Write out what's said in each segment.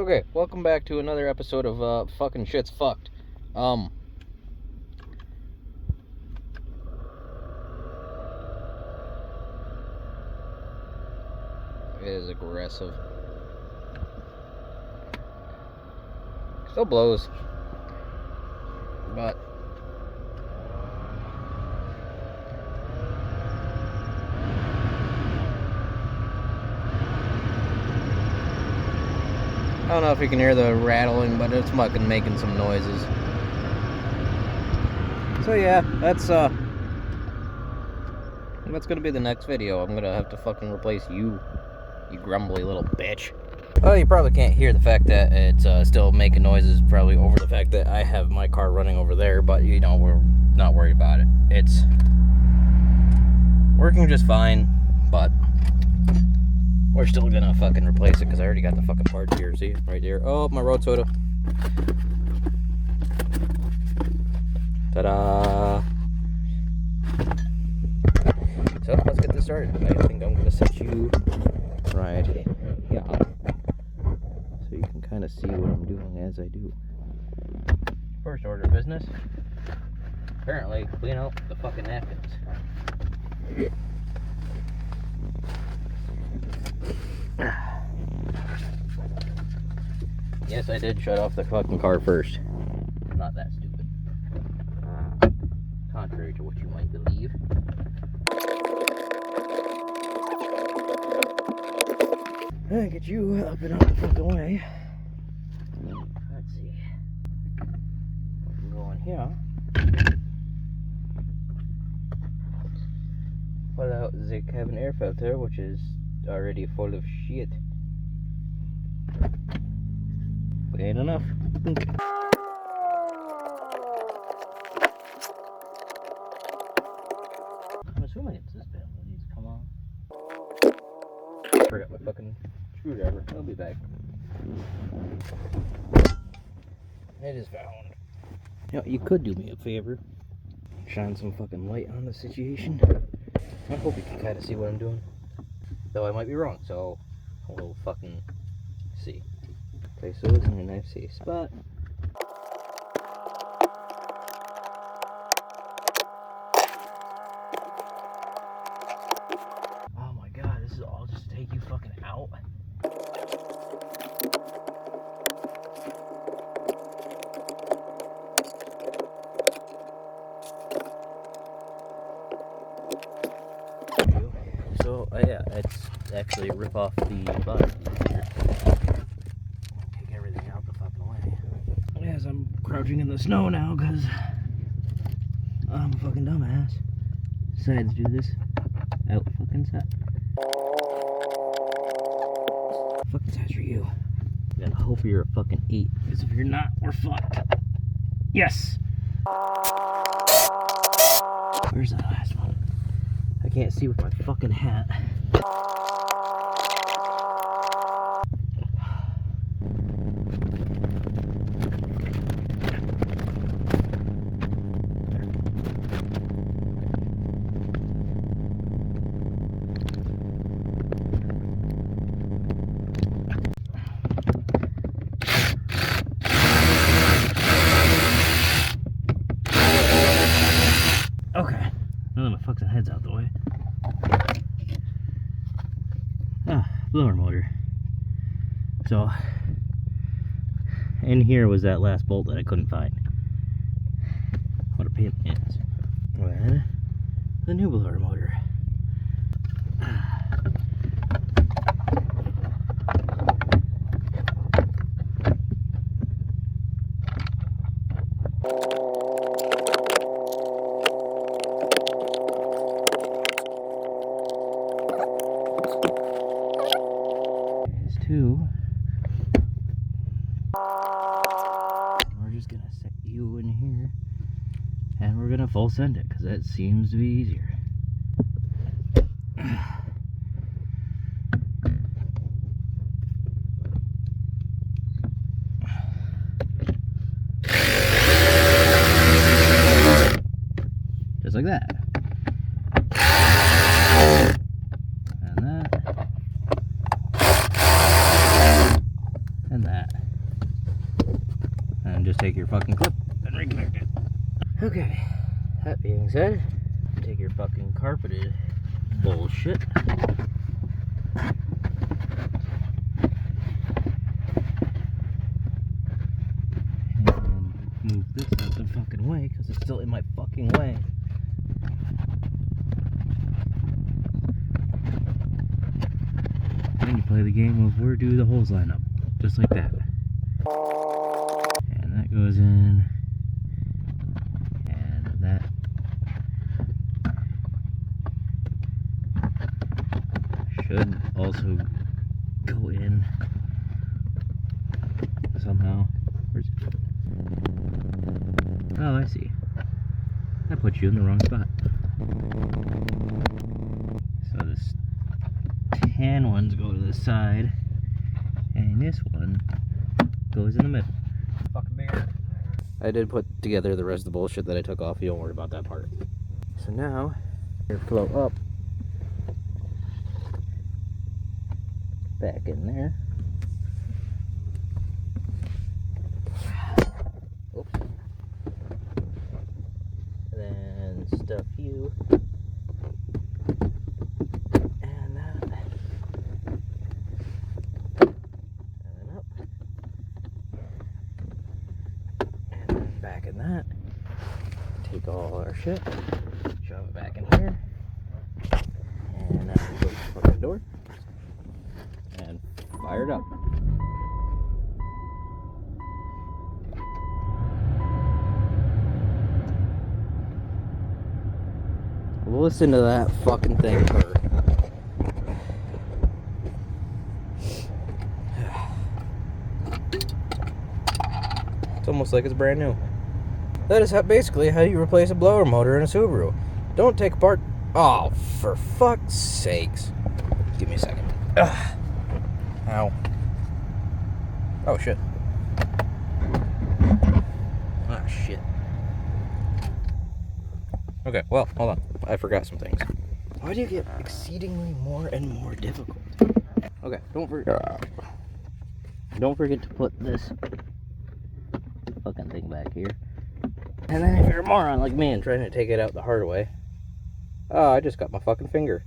Okay, welcome back to another episode of Fucking Shit's Fucked. It is aggressive. Still blows. But I don't know if you can hear the rattling, but it's fucking making some noises. So yeah, that's gonna be the next video. I'm gonna have to fucking replace you grumbly little bitch. Well, you probably can't hear the fact that it's still making noises, probably over the fact that I have my car running over there, but you know, we're not worried about it. It's working just fine, but we're still gonna fucking replace it because I already got the fucking parts here. See, right there. Oh, my road soda. Ta-da! So let's get this started. I think I'm gonna set you right here, so you can kind of see what I'm doing as I do. First order of business. Apparently, clean out the fucking napkins. Yes, I did shut off the fucking car first. I'm not that stupid. Contrary to what you might believe. I'll get you up and out the fucking way. Let's see. I'm going here. Pull out the cabin air filter, which is already full of shit. But ain't enough. I'm assuming it's this bit that needs to come on. Forgot my fucking screwdriver. I'll be back. It is found. You know, you could do me a favor. Shine some fucking light on the situation. I hope you can kind of see what I'm doing. Though I might be wrong, so we'll fucking see. Okay, so it's in a nice safe spot. Oh my god, this is all just to take you fucking out? So, yeah, it's actually rip off the bottom here. Take everything out the fucking way. As I'm crouching in the snow now, because I'm a fucking dumbass. Decided to do this out fucking set. Fucking size for you. I gotta hope you're a fucking 8, because if you're not, we're fucked. Yes! Where's the last one? I can't see with my fucking hat. Okay, now that my fucking head's out the way. Blower motor. So, in here was that last bolt that I couldn't find. What a pain in the ass. And the new blower motor. Two. We're just gonna set you in here and we're gonna full send it because that seems to be easier. Just like that. And that. And that. your fucking clip and reconnect it. Okay, that being said, take your fucking carpeted bullshit. And move this out the fucking way, because it's still in my fucking way. And you play the game of where do the holes line up, just like that. And that goes in, and that should also go in somehow. Oh, I see. That puts you in the wrong spot. So this tan ones go to the side, and this one goes in the middle. Fucking bear. I did put together the rest of the bullshit that I took off. You don't worry about that part. So now, airflow up, back in there. Oops. And then stuff you. And that. And then up. And then back in that. Take all our shit, shove it back in here. And now we close the fucking door. And fire it up. Listen to that fucking thing purr. It's almost like it's brand new. That is basically how you replace a blower motor in a Subaru. Don't take apart. Oh, for fuck's sakes. Give me a second. Ugh. Ow. Oh, shit. Ah, shit. Okay, well, hold on. I forgot some things. Why do you get exceedingly more and more difficult? Okay, don't forget to put this fucking thing back here. And then if you're a moron like me and trying to take it out the hard way, oh, I just got my fucking finger.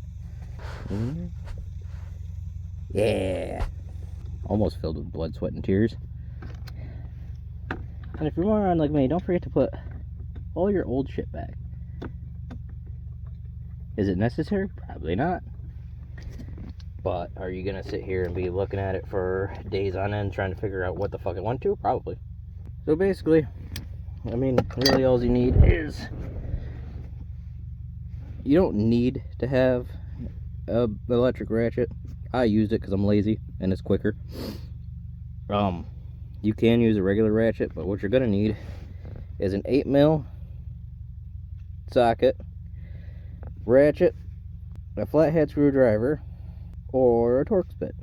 Yeah. Almost filled with blood, sweat, and tears. And if you're a moron like me, don't forget to put all your old shit back. Is it necessary? Probably not. But are you gonna sit here and be looking at it for days on end trying to figure out what the fuck it went to? Probably. So basically, I mean, really all you need is, you don't need to have an electric ratchet. I used it because I'm lazy and it's quicker. You can use a regular ratchet, but what you're gonna need is an 8mm socket, ratchet, a flathead screwdriver, or a Torx bit.